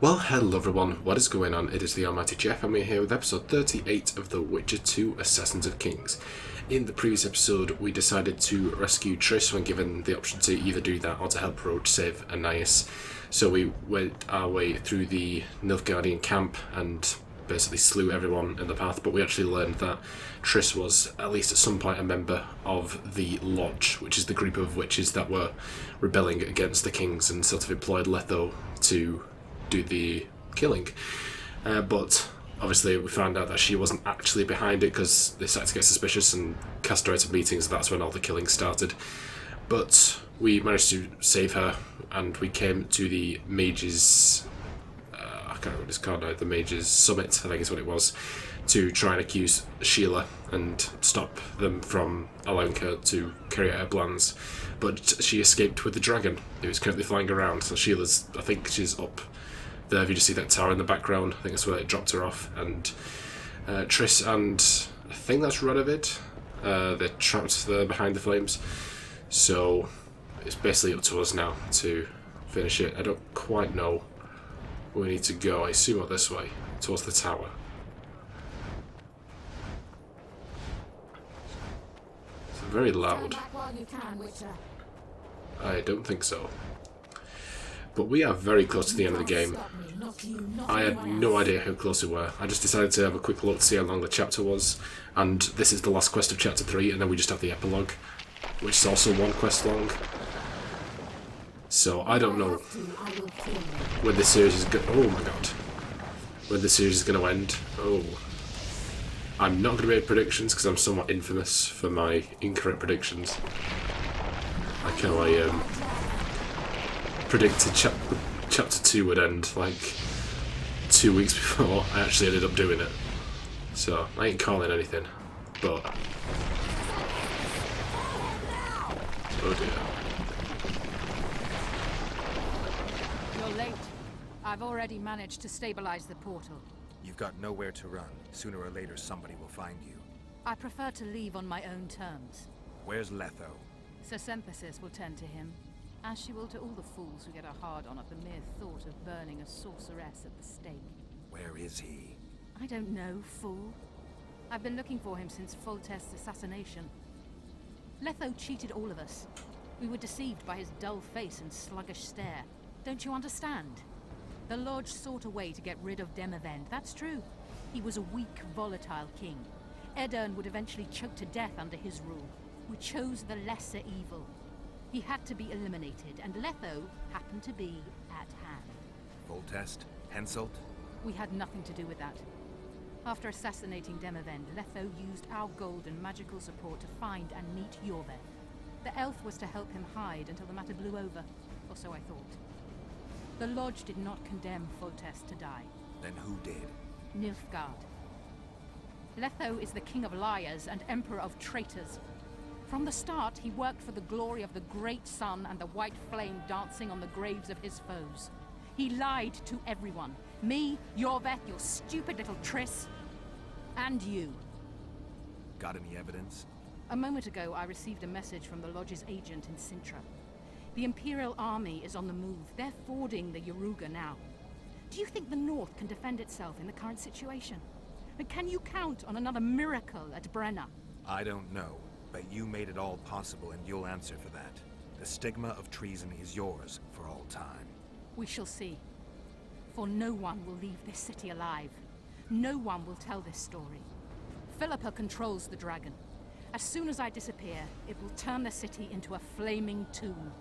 Well, hello everyone, what is going on? It is the Almighty Geoff and we're here with episode 38 of The Witcher 2 Assassins of Kings. In the previous episode, we decided to rescue Triss when given the option to either do that or to help Roche save Anaïs. So we went our way through the Nilfgaardian camp and basically slew everyone in the path, but we actually learned that Triss was, at least at some point, a member of the Lodge, which is the group of witches that were rebelling against the kings and sort of employed Letho to do the killing. But obviously we found out that she wasn't actually behind it because they started to get suspicious and cast her out of meetings. That's when all the killing started. But we managed to save her and we came to the mages, I can't remember what it's called now, the mages summit I think is what it was, to try and accuse Síle and stop them from allowing her to carry out her plans. But she escaped with the dragon who is currently flying around. So Sheila's, I think she's up there. If you just see that tower in the background, I think that's where it dropped her off. And Triss and I think that's Radovid, they're trapped there behind the flames. So it's basically up to us now to finish it. I don't quite know where we need to go. I assume up this way, towards the tower. It's very loud. I don't think so. But we are very close to the end of the game. I had no idea how close we were. I just decided to have a quick look to see how long the chapter was. And this is the last quest of chapter 3, and then we just have the epilogue, which is also one quest long. So I don't know when this series is going. Oh my god, when this series is going to end. Oh, I'm not going to make predictions because I'm somewhat infamous for my incorrect predictions. Like how I predicted chapter 2 would end like 2 weeks before I actually ended up doing it. So I ain't calling anything, but oh dear. You're late. I've already managed to stabilize the portal. You've got nowhere to run. Sooner or later somebody will find you. I prefer to leave on my own terms. Where's Letho? Sir Synthesis will tend to him, as she will to all the fools who get a hard-on at the mere thought of burning a sorceress at the stake. Where is he? I don't know, fool. I've been looking for him since Foltest's assassination. Letho cheated all of us. We were deceived by his dull face and sluggish stare. Don't you understand? The Lodge sought a way to get rid of Demavend, that's true. He was a weak, volatile king. Edirn would eventually choke to death under his rule. We chose the lesser evil. He had to be eliminated, and Letho happened to be at hand. Foltest? Henselt? We had nothing to do with that. After assassinating Demavend, Letho used our gold and magical support to find and meet Geoff. The elf was to help him hide until the matter blew over, or so I thought. The Lodge did not condemn Foltest to die. Then who did? Nilfgaard. Letho is the king of liars and emperor of traitors. From the start, he worked for the glory of the great sun and the white flame dancing on the graves of his foes. He lied to everyone. Me, Geoff, your stupid little Triss, and you. Got any evidence? A moment ago, I received a message from the Lodge's agent in Sintra. The Imperial Army is on the move. They're fording the Yaruga now. Do you think the North can defend itself in the current situation? And can you count on another miracle at Brenna? I don't know, but you made it all possible and you'll answer for that. The stigma of treason is yours for all time. We shall see. For no one will leave this city alive. No one will tell this story. Philippa controls the dragon. As soon as I disappear, it will turn the city into a flaming tomb.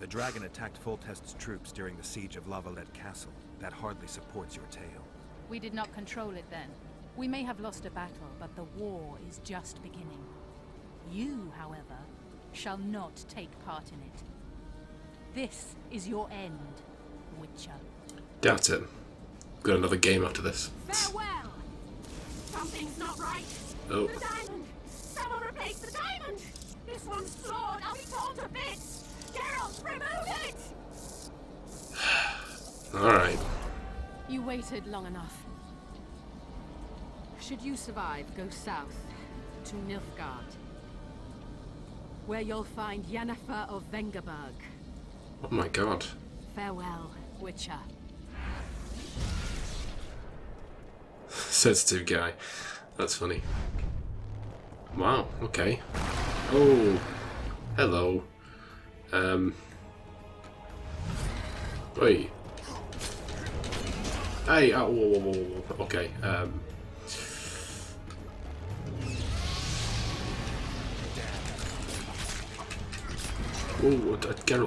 The dragon attacked Foltest's troops during the siege of La Valette Castle. That hardly supports your tale. We did not control it then. We may have lost a battle, but the war is just beginning. You, however, shall not take part in it. This is your end, Witcher. Doubt it. Got another game after this. Farewell! Something's not right. Oh. The diamond! Someone replace the diamond! This one's flawed! I'll be torn to bits! Geralt, remove it! Alright. You waited long enough. Should you survive, go south to Nilfgaard, where you'll find Yennefer of Vengerberg. Oh my god. Farewell, Witcher. Sensitive guy. That's funny. Wow, okay. Oh, hello. Wait. Hey, whoa, whoa, whoa, whoa. Okay, oh,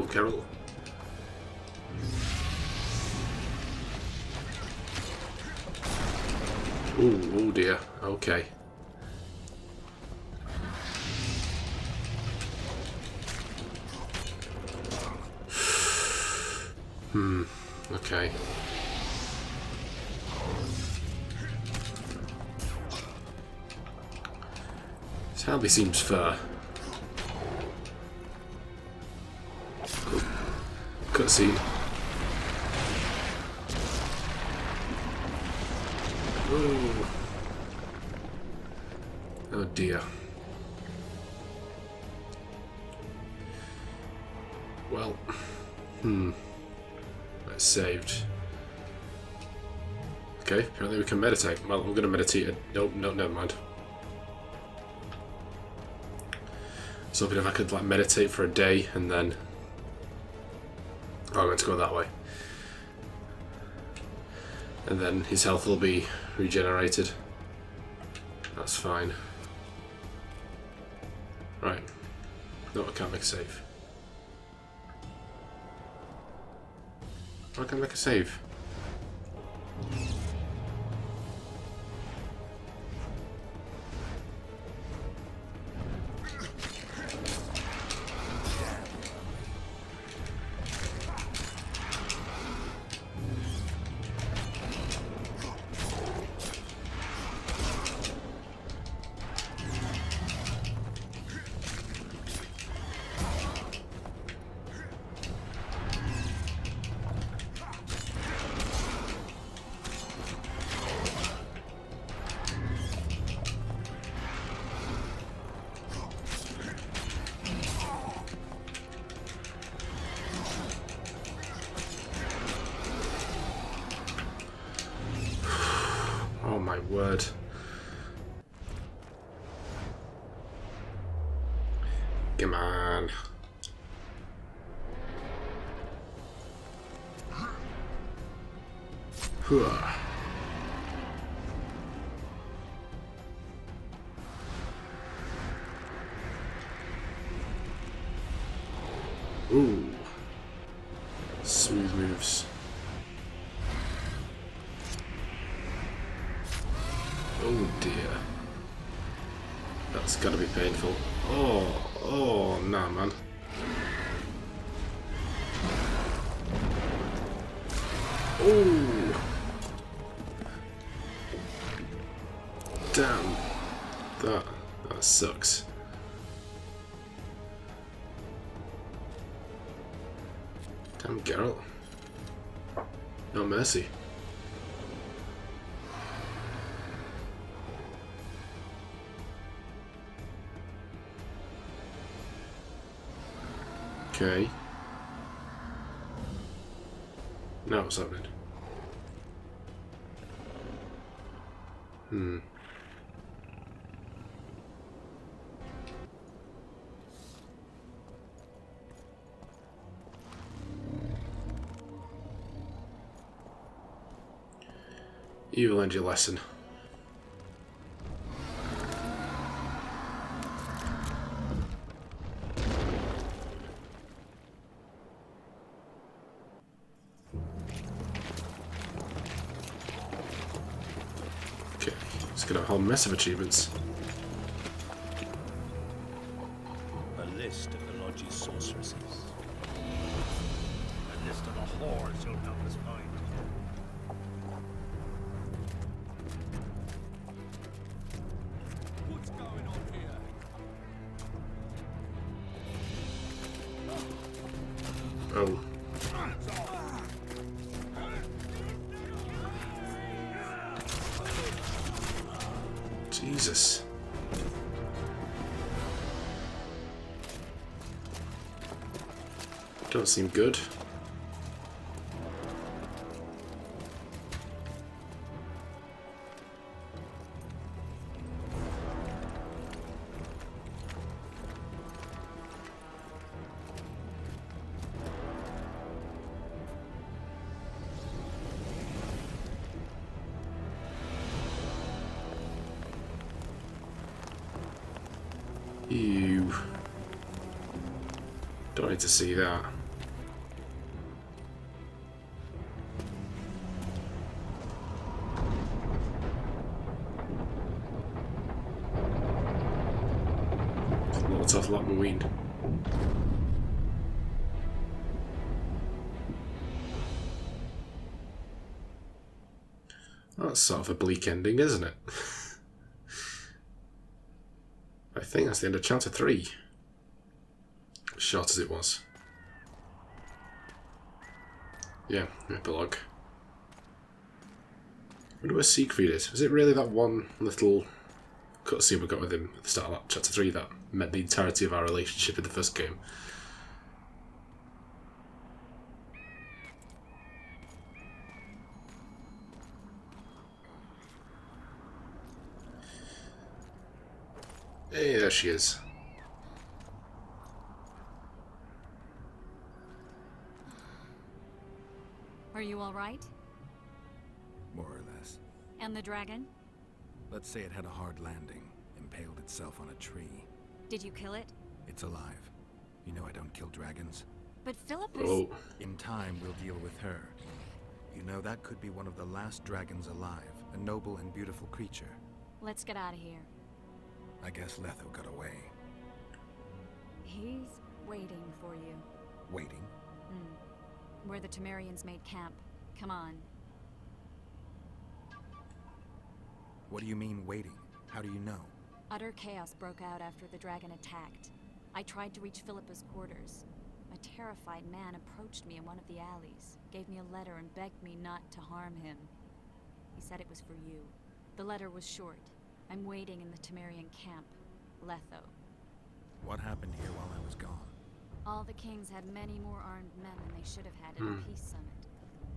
Geralt. Oh dear. Okay. Okay. This hardly seems fair. Oh. Cutscene. Oh. Oh dear. Well, that's saved. Okay, apparently we can meditate. Well, I'm gonna meditate. No, never mind. So if I could like meditate for a day and then, oh, I'm going to go that way. And then his health will be regenerated. That's fine. Right. No, I can't make a save. I can make a save. Oh my word. Come on. Hooah. Ooh. Smooth moves. Oh dear. That's gotta be painful. Oh, nah, man. Oh! Damn. That sucks. Damn, Geralt. No mercy. Okay. Now what's happening? You learned your lesson. Okay, let's get a whole mess of achievements. A list of the Lodge's sorceresses. A list of the whores you'll help us find. What's going on here? Oh. Jesus. Don't seem good. Ew. Don't need to see that. Loc Muinne. That's sort of a bleak ending, isn't it? I think that's the end of chapter 3. As short as it was. Yeah, epilogue. I wonder where Siegfried is. Was it really that one little cutscene we got with him at the start of that chapter 3 that meant the entirety of our relationship in the first game? Hey, there she is. Are you all right? More or less. And the dragon? Let's say it had a hard landing, impaled itself on a tree. Did you kill it? It's alive. You know I don't kill dragons. But Philip is... Oh, In time, we'll deal with her. You know, that could be one of the last dragons alive. A noble and beautiful creature. Let's get out of here. I guess Letho got away. He's waiting for you. Waiting? Where the Temerians made camp. Come on. What do you mean, waiting? How do you know? Utter chaos broke out after the dragon attacked. I tried to reach Philippa's quarters. A terrified man approached me in one of the alleys, gave me a letter and begged me not to harm him. He said it was for you. The letter was short. I'm waiting in the Temerian camp, Letho. What happened here while I was gone? All the kings had many more armed men than they should have had at the peace summit.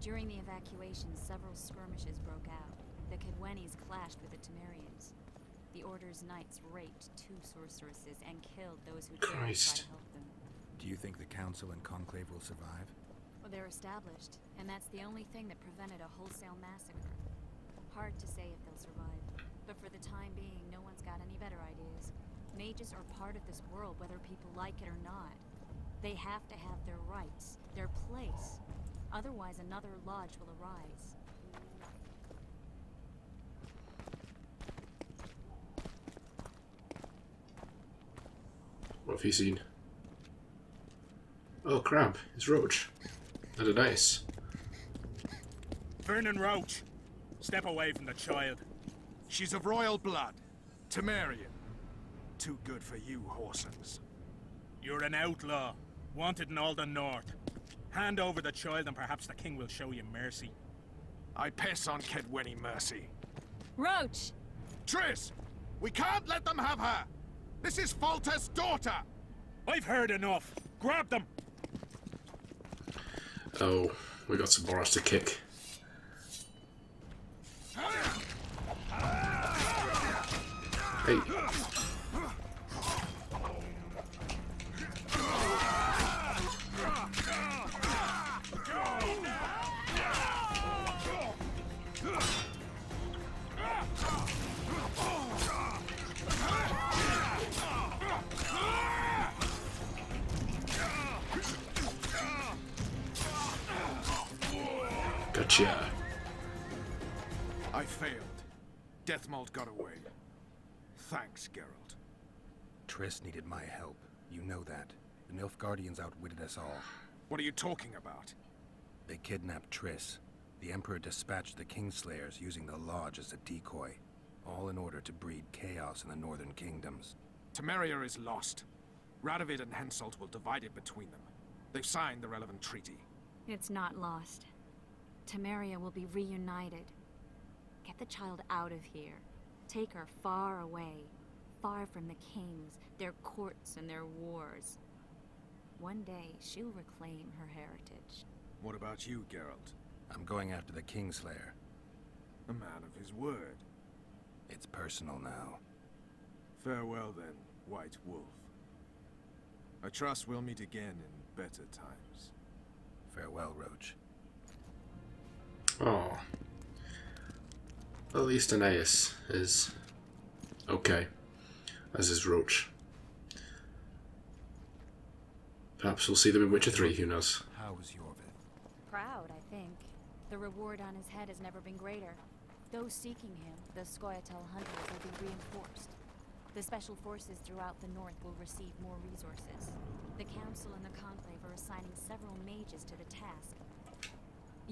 During the evacuation, several skirmishes broke out. The Kedwenis clashed with the Temerians. The Order's knights raped 2 sorceresses and killed those who dared to try Christ. to help them. Do you think the Council and Conclave will survive? Well, they're established, and that's the only thing that prevented a wholesale massacre. Hard to say if they'll survive, but for the time being, no one's got any better ideas. Mages are part of this world, whether people like it or not. They have to have their rights, their place. Otherwise, another lodge will arise. what have you seen? Oh crap, it's Roche and Anaïs. Vernon Roach, step away from the child. She's of royal blood. Temerian. Too good for you, Horsens. You're an outlaw, wanted in all the north. Hand over the child and perhaps the king will show you mercy. I piss on Kedweni mercy. Roach! Triss! We can't let them have her! This is Foltest's daughter! I've heard enough. Grab them! Oh, we got some more ass to kick. Hey. Gotcha. I failed. Deathmold got away. Thanks, Geralt. Triss needed my help. You know that. The Nilfgaardians outwitted us all. What are you talking about? They kidnapped Triss. The Emperor dispatched the Kingslayers using the Lodge as a decoy. All in order to breed chaos in the northern kingdoms. Temeria is lost. Radovid and Henselt will divide it between them. They've signed the relevant treaty. It's not lost. Temeria will be reunited. Get the child out of here. Take her far away. Far from the kings, their courts, and their wars. One day, she'll reclaim her heritage. What about you, Geralt? I'm going after the Kingslayer. A man of his word. It's personal now. Farewell then, White Wolf. I trust we'll meet again in better times. Farewell, Roach. Oh. At least Anaïs is okay, as is Roche. Perhaps we'll see them in Witcher 3, who knows? How was Jorvith? Proud, I think. The reward on his head has never been greater. Those seeking him, the Scoia'tael hunters, will be reinforced. The special forces throughout the north will receive more resources. The council and the conclave are assigning several mages to the task.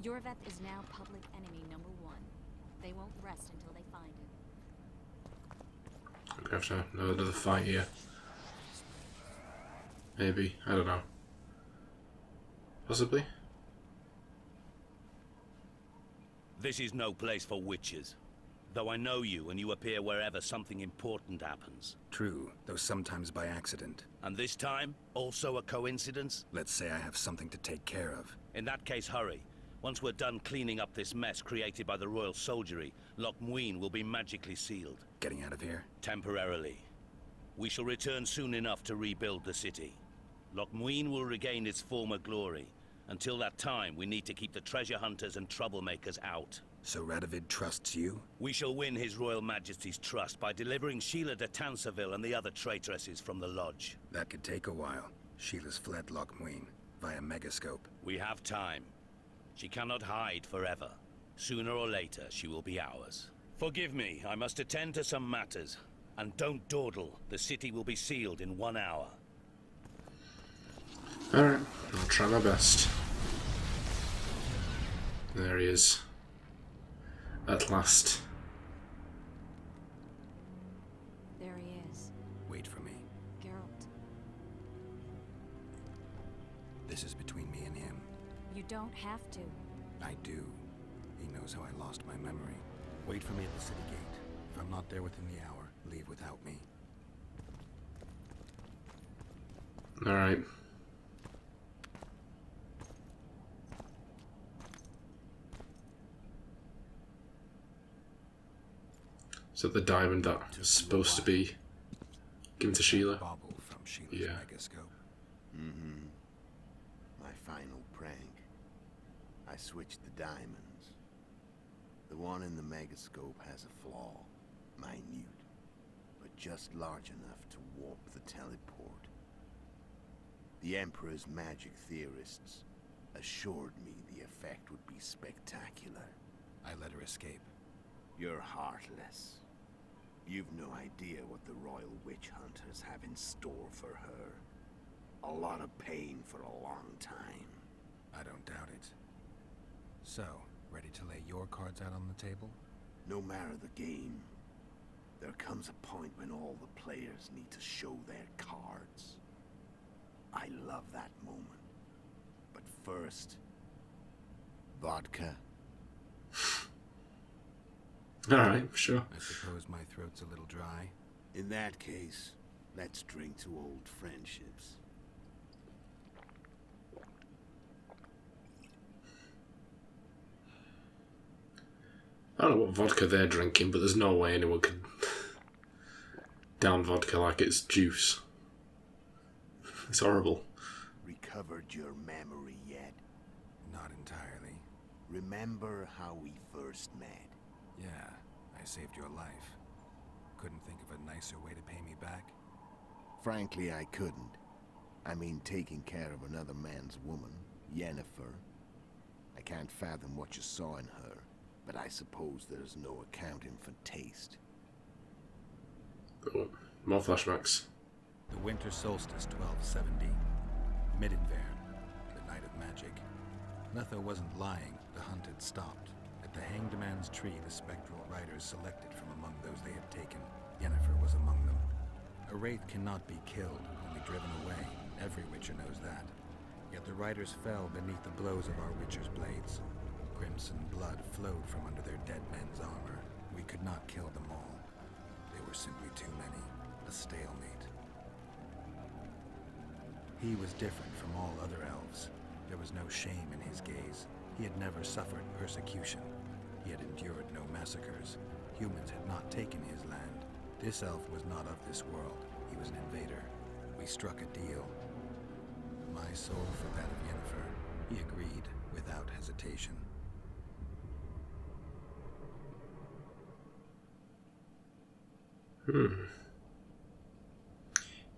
Jorvith is now public enemy number 1. They won't rest until they find him. We have to have another fight here. Maybe, I don't know. Possibly. This is no place for witches. Though I know you and you appear wherever something important happens. True, though sometimes by accident. And this time, also a coincidence? Let's say I have something to take care of. In that case, hurry. Once we're done cleaning up this mess created by the royal soldiery, Loc Muinne will be magically sealed. Getting out of here? Temporarily. We shall return soon enough to rebuild the city. Loc Muinne will regain its former glory. Until that time, we need to keep the treasure hunters and troublemakers out. So Radovid trusts you? We shall win His Royal Majesty's trust by delivering Síle de Tansarville and the other traitresses from the lodge. That could take a while. Sheila's fled Loc Muinne via Megascope. We have time. She cannot hide forever. Sooner or later, she will be ours. Forgive me, I must attend to some matters. And don't dawdle. The city will be sealed in 1 hour. Alright, I'll try my best. There he is. At last. There he is. Wait for me. Geralt. This is between me and him. You don't have to. I do. He knows how I lost my memory. Wait for me at the city gate. If I'm not there within the hour, leave without me. Alright. Is that the diamond that was supposed to be given to Síle? Bauble from Sheila's Yeah. Megascope. Mm-hmm. My final prank. I switched the diamonds. The one in the Megascope has a flaw. Minute. But just large enough to warp the teleport. The Emperor's magic theorists assured me the effect would be spectacular. I let her escape. You're heartless. You've no idea what the Royal Witch Hunters have in store for her. A lot of pain for a long time. I don't doubt it. So, ready to lay your cards out on the table? No matter the game, there comes a point when all the players need to show their cards. I love that moment. But first, vodka. Alright, sure. I suppose my throat's a little dry. In that case, let's drink to old friendships. I don't know what vodka they're drinking, but there's no way anyone could down vodka like it's juice. It's horrible. Recovered your memory yet? Not entirely. Remember how we first met? Yeah, I saved your life. Couldn't think of a nicer way to pay me back? Frankly, I couldn't. I mean, taking care of another man's woman, Yennefer. I can't fathom what you saw in her, but I suppose there's no accounting for taste. Cool. More flashbacks. The winter solstice 1270. Midinvern, the night of magic. Letho wasn't lying, the hunt had stopped. At the Hanged Man's Tree, the spectral riders selected from among those they had taken. Yennefer was among them. A wraith cannot be killed, only driven away. Every witcher knows that. Yet the riders fell beneath the blows of our witcher's blades. Crimson blood flowed from under their dead men's armor. We could not kill them all. They were simply too many. A stalemate. He was different from all other elves. There was no shame in his gaze. He had never suffered persecution. He had endured no massacres. Humans had not taken his land. This elf was not of this world. He was an invader. We struck a deal. My soul for that of Yennefer. He agreed without hesitation.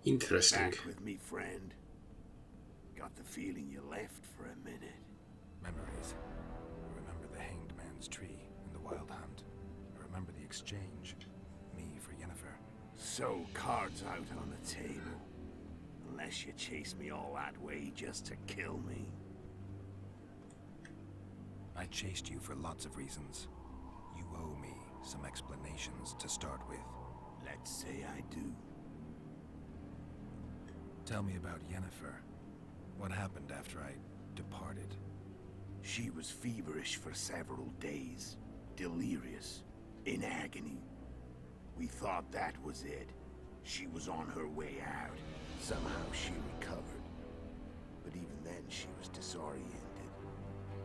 Interesting. Back with me, friend. Got the feeling you left for a minute. Memories. I remember the Hanged Man's tree and the Wild Hunt. I remember the exchange. Me for Yennefer. So, cards out on the table. Unless you chase me all that way just to kill me. I chased you for lots of reasons. You owe me some explanations to start with. Let's say I do. Tell me about Yennefer. What happened after I departed? She was feverish for several days. Delirious. In agony. We thought that was it. She was on her way out. Somehow she recovered. But even then she was disoriented.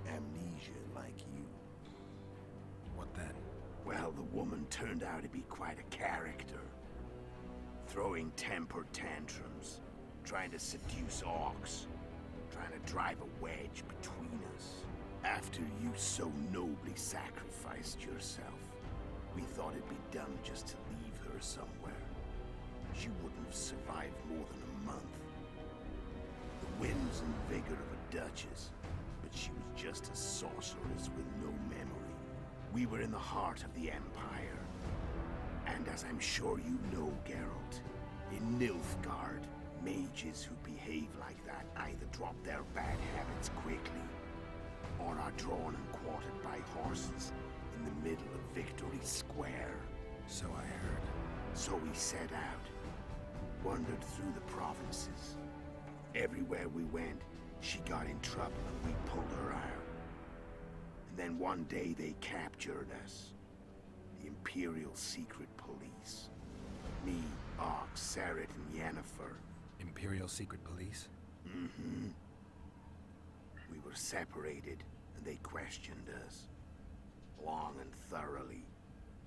Amnesia like you. What then? Well, the woman turned out to be quite a character. Throwing temper tantrums. Trying to seduce orcs. Trying to drive a wedge between us. After you so nobly sacrificed yourself, we thought it'd be dumb just to leave her somewhere. She wouldn't have survived more than a month. The whims and vigor of a duchess, but she was just a sorceress with no memory. We were in the heart of the Empire. And as I'm sure you know, Geralt, in Nilfgaard, mages who behave like that either drop their bad habits quickly, or are drawn and quartered by horses in the middle of Victory Square. So I heard. So we set out, wandered through the provinces. Everywhere we went, she got in trouble and we pulled her out. And then one day they captured us. The Imperial Secret Police. Me, Ox, Serret, and Yennefer. Imperial Secret Police? Mm-hmm. We were separated, and they questioned us. Long and thoroughly,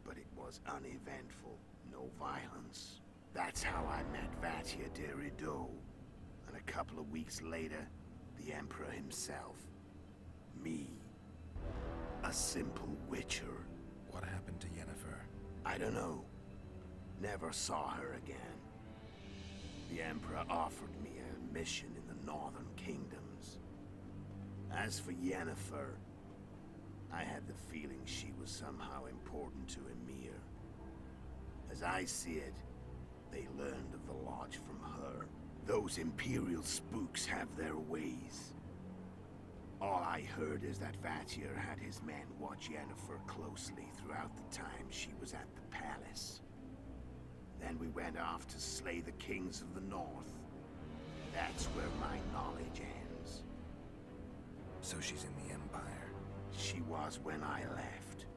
but it was uneventful, no violence. That's how I met Vatia de Rideau, and a couple of weeks later, the Emperor himself. Me. A simple witcher. What happened to Yennefer? I don't know. Never saw her again. The Emperor offered me a mission in the Northern Kingdoms. As for Yennefer, I had the feeling she was somehow important to Emir. As I see it, they learned of the Lodge from her. Those Imperial spooks have their ways. All I heard is that Vatir had his men watch Yennefer closely throughout the time she was at the palace. Then we went off to slay the kings of the north. That's where my knowledge ends. So she's in the Empire? She was when I left.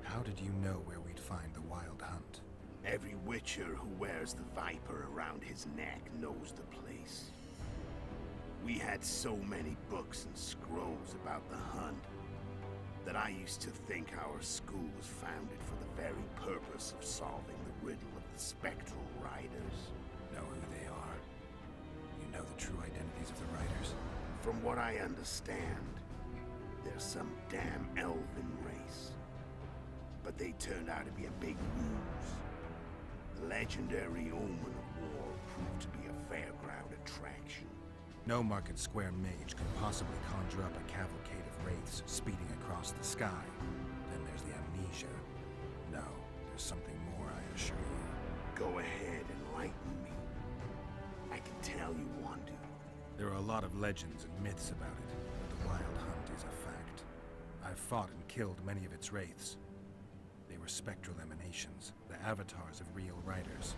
How did you know where we'd find the Wild Hunt? Every witcher who wears the viper around his neck knows the place. We had so many books and scrolls about the hunt that I used to think our school was founded for the very purpose of solving the riddle of the spectral riders. Know who they are? You know the true identities of the riders? From what I understand, they're some damn elven race. But they turned out to be a big ruse. The legendary omen of war proved to be a fairground attraction. No Market Square mage could possibly conjure up a cavalcade of wraiths speeding across the sky. Then there's the amnesia. No, there's something more, I assure you. Go ahead, enlighten me. I can tell you one, dude. There are a lot of legends and myths about it, but the Wild Hunt is a fact. I've fought and killed many of its wraiths. They were spectral emanations, the avatars of real riders.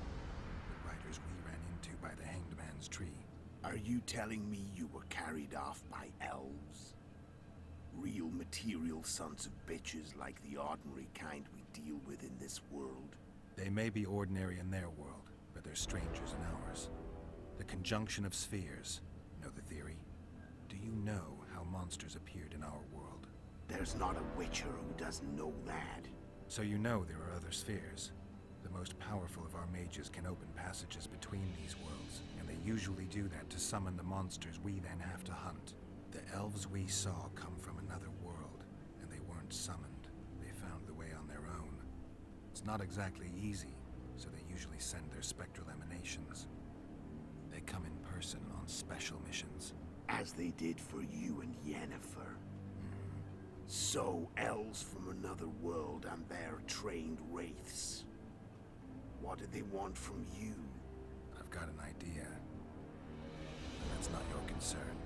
The riders we ran into by the Hanged Man's tree. Are you telling me you were carried off by elves? Real material sons of bitches like the ordinary kind we deal with in this world? They may be ordinary in their world, but they're strangers in ours. The conjunction of spheres. Know the theory? Do you know how monsters appeared in our world? There's not a witcher who doesn't know that. So you know there are other spheres. The most powerful of our mages can open passages between these worlds, and they usually do that to summon the monsters we then have to hunt. The elves we saw come from another world, and they weren't summoned. They found the way on their own. It's not exactly easy, so they usually send their spectral emanations. They come in person on special missions. As they did for you and Yennefer. So, elves from another world and their trained wraiths. What do they want from you? I've got an idea. That's not your concern.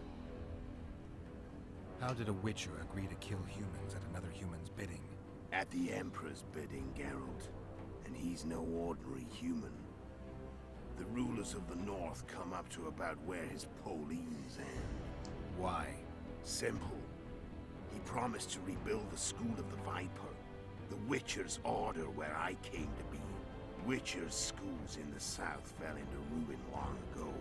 How did a Witcher agree to kill humans at another human's bidding? At the Emperor's bidding, Geralt. And he's no ordinary human. The rulers of the North come up to about where his Pauline's end. Why? Simple. He promised to rebuild the School of the Viper. The Witcher's order where I came to be. Witcher's schools in the south fell into ruin long ago.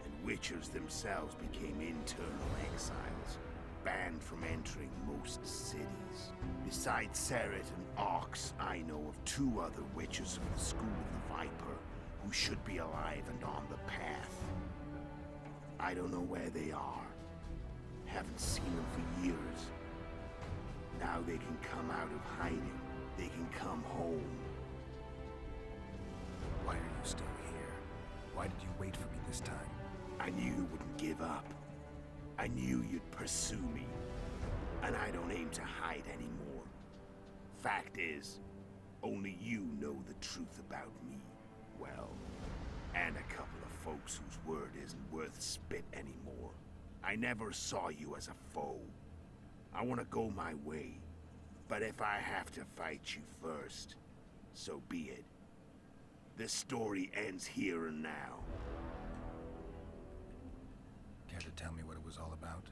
And Witchers themselves became internal exiles, banned from entering most cities. Besides Seret and Ox, I know of 2 other Witchers of the School of the Viper who should be alive and on the path. I don't know where they are. Haven't seen them for years. Now they can come out of hiding. They can come home. Why are you still here? Why did you wait for me this time? I knew you wouldn't give up. I knew you'd pursue me. And I don't aim to hide anymore. Fact is, only you know the truth about me. Well, and a couple of folks whose word isn't worth spit anymore. I never saw you as a foe. I want to go my way. But if I have to fight you first, so be it. This story ends here and now. Care to tell me what it was all about?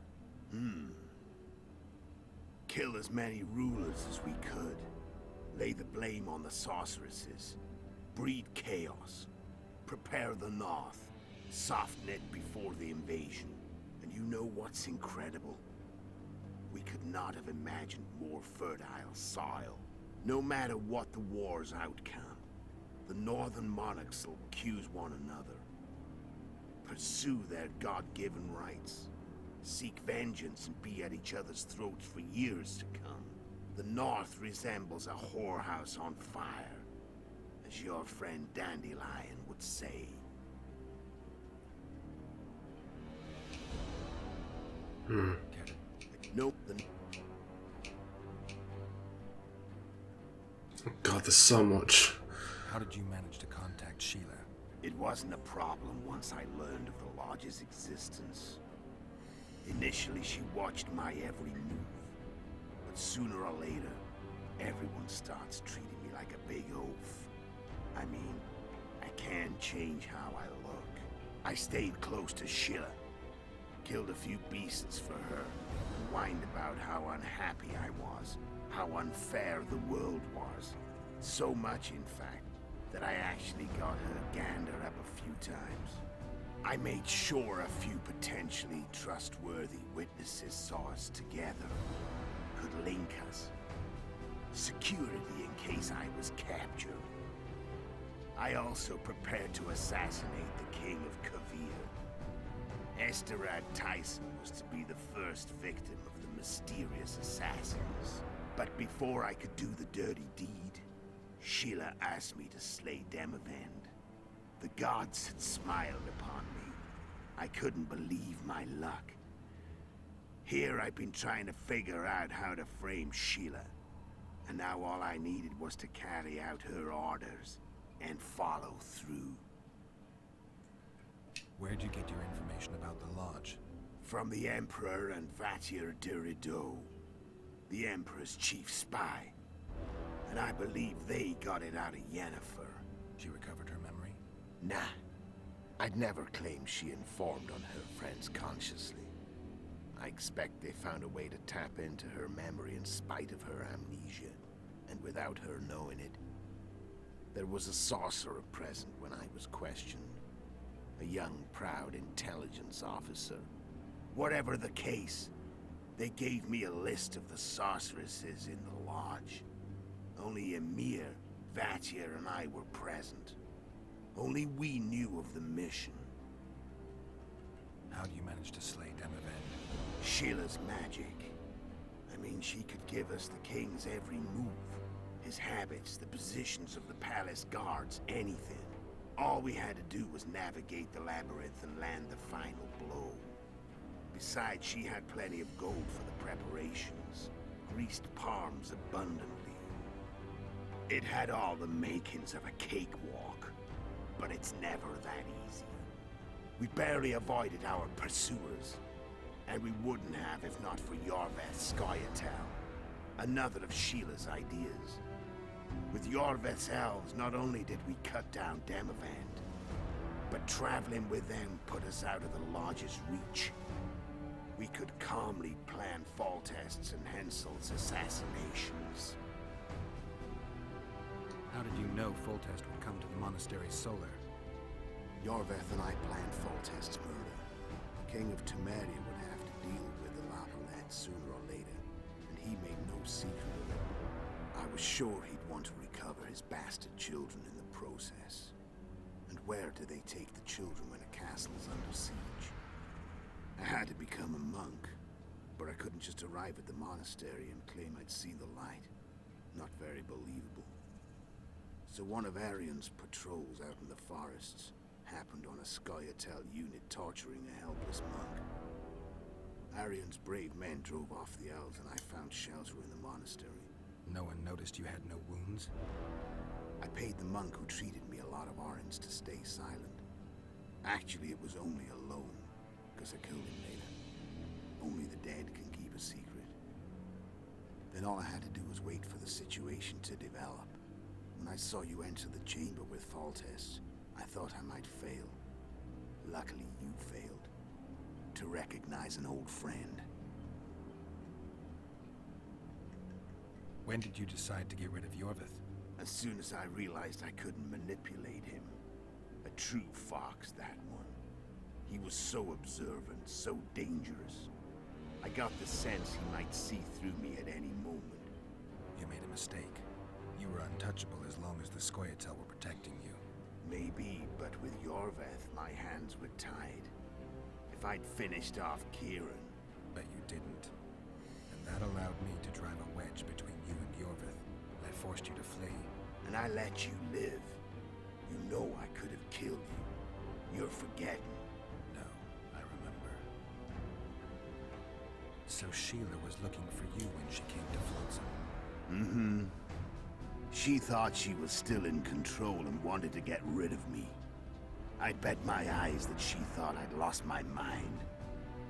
Kill as many rulers as we could. Lay the blame on the sorceresses. Breed chaos. Prepare the North. Soften it before the invasion. And you know what's incredible? We could not have imagined more fertile soil. No matter what the war's outcome, the northern monarchs will accuse one another. Pursue their God-given rights. Seek vengeance and be at each other's throats for years to come. The North resembles a whorehouse on fire, as your friend Dandelion would say. Nope. God, there's so much. How did you manage to contact Síle? It wasn't a problem once I learned of the Lodge's existence. Initially, she watched my every move. But sooner or later, everyone starts treating me like a big oaf. I mean, I can't change how I look. I stayed close to Síle. Killed a few beasts for her. And whined about how unhappy I was. How unfair the world was. So much, in fact, that I actually got her gander up a few times. I made sure a few potentially trustworthy witnesses saw us together. Could link us. Security in case I was captured. I also prepared to assassinate the King of Kavir. Esterad Tyson was to be the first victim of the mysterious assassins. But before I could do the dirty deed, Síle asked me to slay Demavend. The gods had smiled upon me. I couldn't believe my luck. Here I've been trying to figure out how to frame Síle. And now all I needed was to carry out her orders and follow through. Where'd you get your information about the Lodge? From the Emperor and Vatier de Rideau, the Emperor's chief spy. And I believe they got it out of Yennefer. She recovered her memory? Nah. I'd never claim she informed on her friends consciously. I expect they found a way to tap into her memory in spite of her amnesia, and without her knowing it. There was a sorcerer present when I was questioned. A young, proud intelligence officer. Whatever the case, they gave me a list of the sorceresses in the Lodge. Only Emir, Vatier, and I were present. Only we knew of the mission. How do you manage to slay Demavend? Síle's magic. I mean, she could give us the king's every move. His habits, the positions of the palace guards, anything. All we had to do was navigate the labyrinth and land the final blow. Besides, she had plenty of gold for the preparations, greased palms abundantly. It had all the makings of a cakewalk, but it's never that easy. We barely avoided our pursuers, and we wouldn't have if not for Yorveth's Scoia'tael, another of Síle's ideas. With Yorveth's elves, not only did we cut down Demavend, but traveling with them put us out of the Lodge's reach. We could calmly plan Foltest's and Henselt's assassinations. How did you know Foltest would come to the monastery Solar? Yorveth and I planned Foltest's murder. The King of Temeria would have to deal with the latter lad sooner or later, and he made no secret of it. I was sure he'd want to recover his bastard children in the process. And where do they take the children when a castle's under siege? I had to become a monk, but I couldn't just arrive at the monastery and claim I'd see the light. Not very believable. So one of Arian's patrols out in the forests happened on a Scoia'tael unit torturing a helpless monk. Arian's brave men drove off the elves and I found shelter in the monastery. No one noticed you had no wounds? I paid the monk who treated me a lot of orens to stay silent. Actually, it was only a loan, because I killed him later. Only the dead can keep a secret. Then all I had to do was wait for the situation to develop. When I saw you enter the chamber with Foltest, I thought I might fail. Luckily, you failed. To recognize an old friend. When did you decide to get rid of Yorveth? As soon as I realized I couldn't manipulate him. A true fox, that one. He was so observant, so dangerous. I got the sense he might see through me at any moment. You made a mistake. You were untouchable as long as the Scoia'tael were protecting you. Maybe, but with Yorveth, my hands were tied. If I'd finished off Kieran... But you didn't. And that allowed me to drive a wedge between you and Yorveth. I forced you to flee. And I let you live. You know I could have killed you. You're forgetting. No, I remember. So Síle was looking for you when she came to Flotsam. Mm-hmm. She thought she was still in control and wanted to get rid of me. I'd bet my eyes that she thought I'd lost my mind.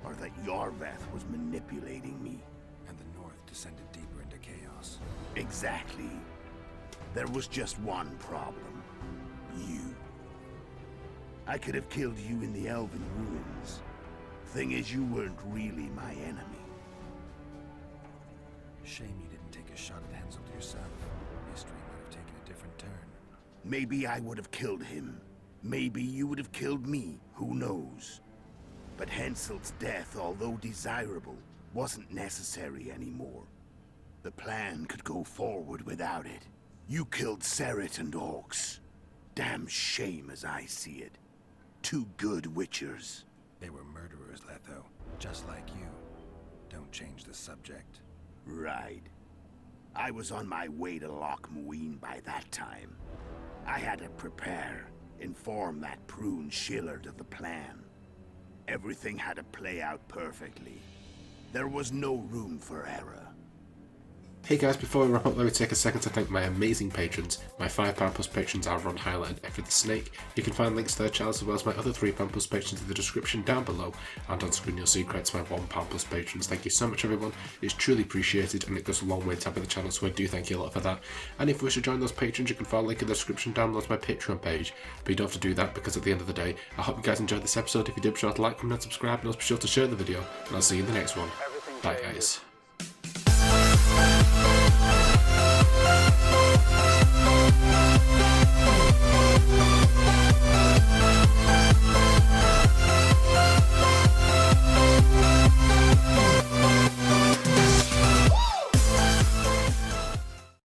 Or that Yorveth was manipulating me. And the North descended deeper into chaos. Exactly. There was just one problem. You. I could have killed you in the Elven ruins. Thing is, you weren't really my enemy. Shame you didn't take a shot at Henselt yourself. History might have taken a different turn. Maybe I would have killed him. Maybe you would have killed me. Who knows? But Henselt's death, although desirable, wasn't necessary anymore. The plan could go forward without it. You killed Seret and Orcs. Damn shame as I see it. Two good witchers. They were murderers, Letho. Just like you. Don't change the subject. Right. I was on my way to Loc Muinne by that time. I had to prepare, inform that prune Shillard of the plan. Everything had to play out perfectly. There was no room for error. Hey guys, before we wrap up, let me take a second to thank my amazing patrons. My £5 plus patrons are Ron Hyler and Effie the Snake. You can find links to their channels as well as my other £3 plus patrons in the description down below, and on screen you'll see credits to my £1 plus patrons. Thank you so much everyone, it's truly appreciated and it goes a long way to helping the channel, so I do thank you a lot for that. And if you wish to join those patrons, you can find a link in the description down below to my Patreon page. But you don't have to do that, because at the end of the day, I hope you guys enjoyed this episode. If you did, be sure to like, comment and subscribe, and also be sure to share the video, and I'll see you in the next one. Bye guys.